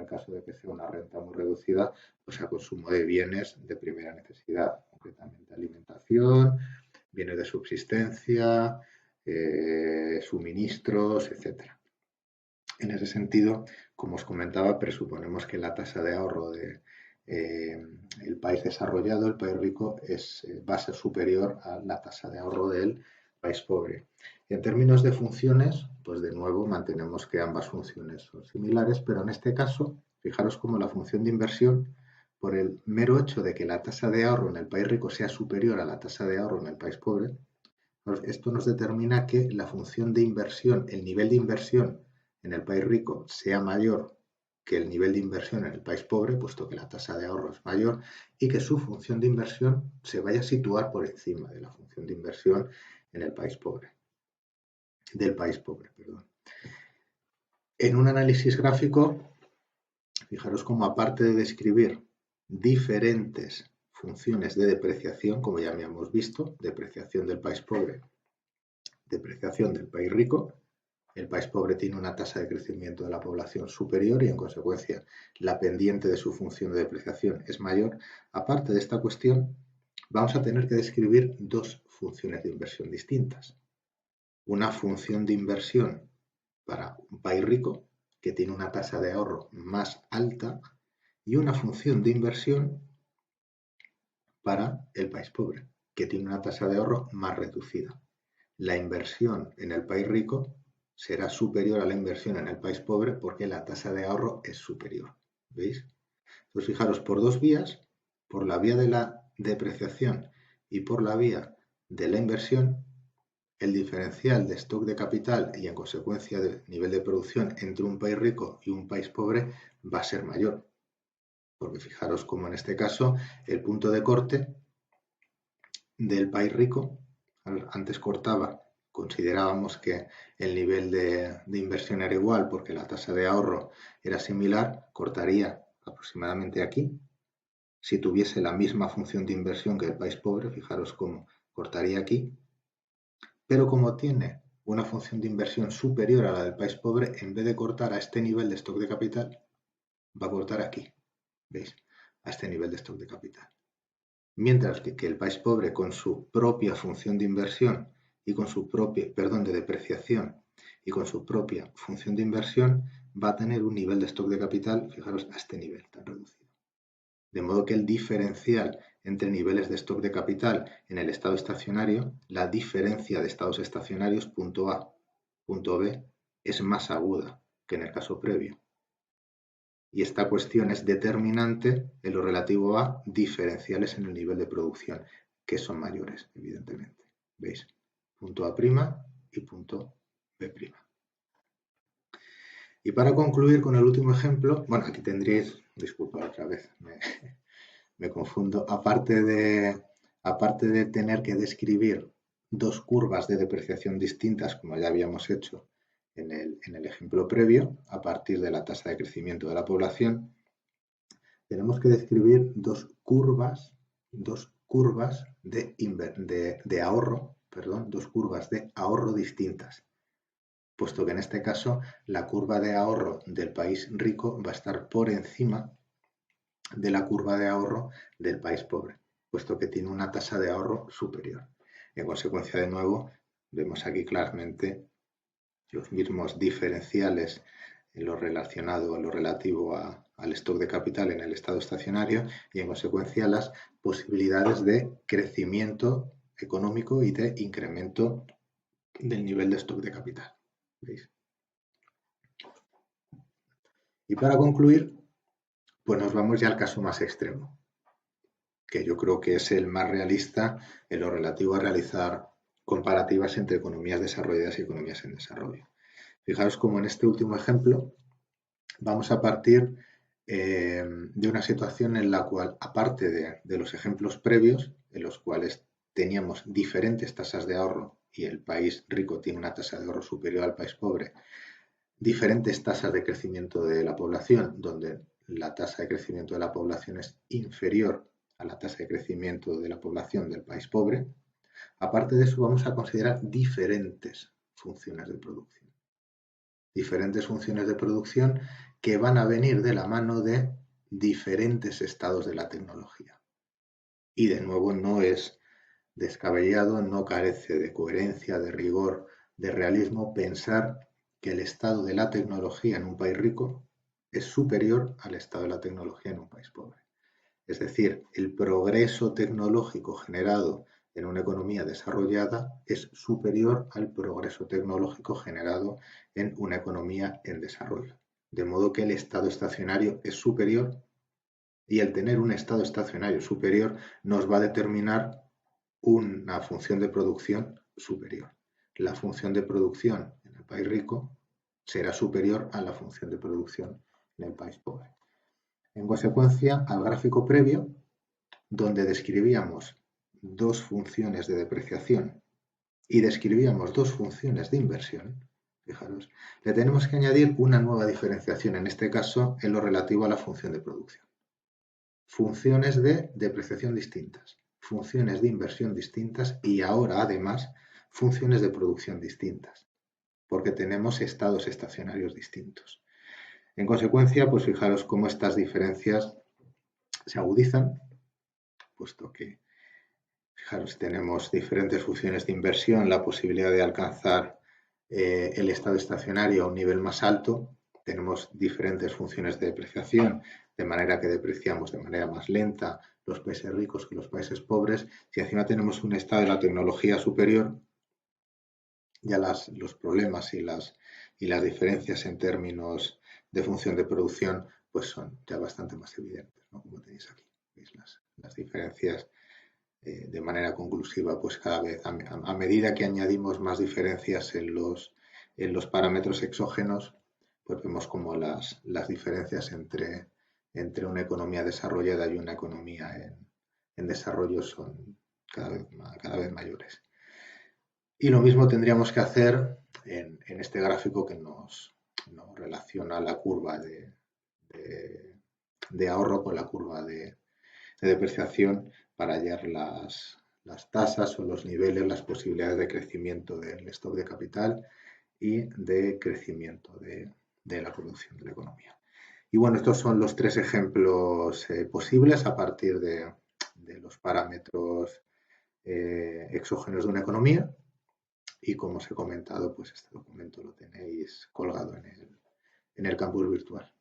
el caso de que sea una renta muy reducida, pues a consumo de bienes de primera necesidad, concretamente alimentación, bienes de subsistencia, suministros, etcétera. En ese sentido, como os comentaba, presuponemos que la tasa de ahorro de el país desarrollado, el país rico, va a ser superior a la tasa de ahorro del país pobre. En términos de funciones, pues de nuevo mantenemos que ambas funciones son similares, pero en este caso, fijaros cómo la función de inversión, por el mero hecho de que la tasa de ahorro en el país rico sea superior a la tasa de ahorro en el país pobre, esto nos determina que la función de inversión, el nivel de inversión en el país rico sea mayor que el nivel de inversión en el país pobre, puesto que la tasa de ahorro es mayor, y que su función de inversión se vaya a situar por encima de la función de inversión en el país pobre, del país pobre, perdón. En un análisis gráfico, fijaros cómo aparte de describir diferentes funciones de depreciación, como ya habíamos visto, depreciación del país pobre, depreciación del país rico, el país pobre tiene una tasa de crecimiento de la población superior y, en consecuencia, la pendiente de su función de depreciación es mayor. Aparte de esta cuestión, vamos a tener que describir dos funciones de inversión distintas. Una función de inversión para un país rico, que tiene una tasa de ahorro más alta, y una función de inversión para el país pobre, que tiene una tasa de ahorro más reducida. La inversión en el país rico será superior a la inversión en el país pobre porque la tasa de ahorro es superior. ¿Veis? Entonces, fijaros, por dos vías, por la vía de la depreciación y por la vía de la inversión, el diferencial de stock de capital y, en consecuencia, del nivel de producción entre un país rico y un país pobre va a ser mayor. Porque fijaros como en este caso el punto de corte del país rico, antes cortaba, considerábamos que el nivel de inversión era igual porque la tasa de ahorro era similar, cortaría aproximadamente aquí. Si tuviese la misma función de inversión que el país pobre, fijaros cómo cortaría aquí, pero como tiene una función de inversión superior a la del país pobre, en vez de cortar a este nivel de stock de capital, va a cortar aquí, ¿veis? A este nivel de stock de capital. Mientras que el país pobre, con su propia función de inversión y con su propia, perdón, de depreciación y con su propia función de inversión, va a tener un nivel de stock de capital, fijaros, a este nivel tan reducido. De modo que el diferencial entre niveles de stock de capital en el estado estacionario, la diferencia de estados estacionarios, punto A, punto B, es más aguda que en el caso previo. Y esta cuestión es determinante en lo relativo a diferenciales en el nivel de producción, que son mayores, evidentemente. ¿Veis? Punto A' y punto B'. Y para concluir con el último ejemplo, bueno, aquí tendréis, disculpa otra vez, me confundo, aparte de tener que describir dos curvas de depreciación distintas, como ya habíamos hecho en el ejemplo previo, a partir de la tasa de crecimiento de la población, tenemos que describir dos curvas de ahorro, perdón, dos curvas de ahorro distintas, puesto que en este caso la curva de ahorro del país rico va a estar por encima de la curva de ahorro del país pobre, puesto que tiene una tasa de ahorro superior. En consecuencia, de nuevo, vemos aquí claramente los mismos diferenciales en lo relacionado, en lo relativo al stock de capital en el estado estacionario y, en consecuencia, las posibilidades de crecimiento económico y de incremento del nivel de stock de capital. ¿Veis? Y para concluir, pues nos vamos ya al caso más extremo, que yo creo que es el más realista en lo relativo a realizar comparativas entre economías desarrolladas y economías en desarrollo. Fijaros cómo en este último ejemplo vamos a partir de una situación en la cual, aparte de los ejemplos previos, en los cuales teníamos diferentes tasas de ahorro y el país rico tiene una tasa de ahorro superior al país pobre, diferentes tasas de crecimiento de la población, donde la tasa de crecimiento de la población es inferior a la tasa de crecimiento de la población del país pobre, aparte de eso vamos a considerar diferentes funciones de producción. Diferentes funciones de producción que van a venir de la mano de diferentes estados de la tecnología. Y de nuevo no es descabellado, no carece de coherencia, de rigor, de realismo pensar que el estado de la tecnología en un país rico es superior al estado de la tecnología en un país pobre. Es decir, el progreso tecnológico generado en una economía desarrollada es superior al progreso tecnológico generado en una economía en desarrollo. De modo que el estado estacionario es superior y el tener un estado estacionario superior nos va a determinar una función de producción superior. La función de producción en el país rico será superior a la función de producción en el país pobre. En consecuencia, al gráfico previo, donde describíamos dos funciones de depreciación y describíamos dos funciones de inversión, fijaros, le tenemos que añadir una nueva diferenciación, en este caso en lo relativo a la función de producción. Funciones de depreciación distintas, funciones de inversión distintas y ahora además funciones de producción distintas, porque tenemos estados estacionarios distintos. En consecuencia, pues fijaros cómo estas diferencias se agudizan, puesto que, fijaros, tenemos diferentes funciones de inversión, la posibilidad de alcanzar el estado estacionario a un nivel más alto, tenemos diferentes funciones de depreciación, de manera que depreciamos de manera más lenta los países ricos que los países pobres. Si encima tenemos un estado de la tecnología superior, ya los problemas y las diferencias en términos de función de producción pues son ya bastante más evidentes, ¿no? Como tenéis aquí. ¿Veis? Las diferencias de manera conclusiva, pues cada vez a medida que añadimos más diferencias en los parámetros exógenos, pues vemos como las diferencias entre una economía desarrollada y una economía en desarrollo son cada vez mayores. Y lo mismo tendríamos que hacer en este gráfico que nos relaciona la curva de ahorro con la curva de depreciación para hallar las tasas o los niveles, las posibilidades de crecimiento del stock de capital y de crecimiento de la producción de la economía. Y bueno, estos son los tres ejemplos posibles a partir de los parámetros exógenos de una economía. Y como os he comentado, pues este documento lo tenéis colgado en el campus virtual.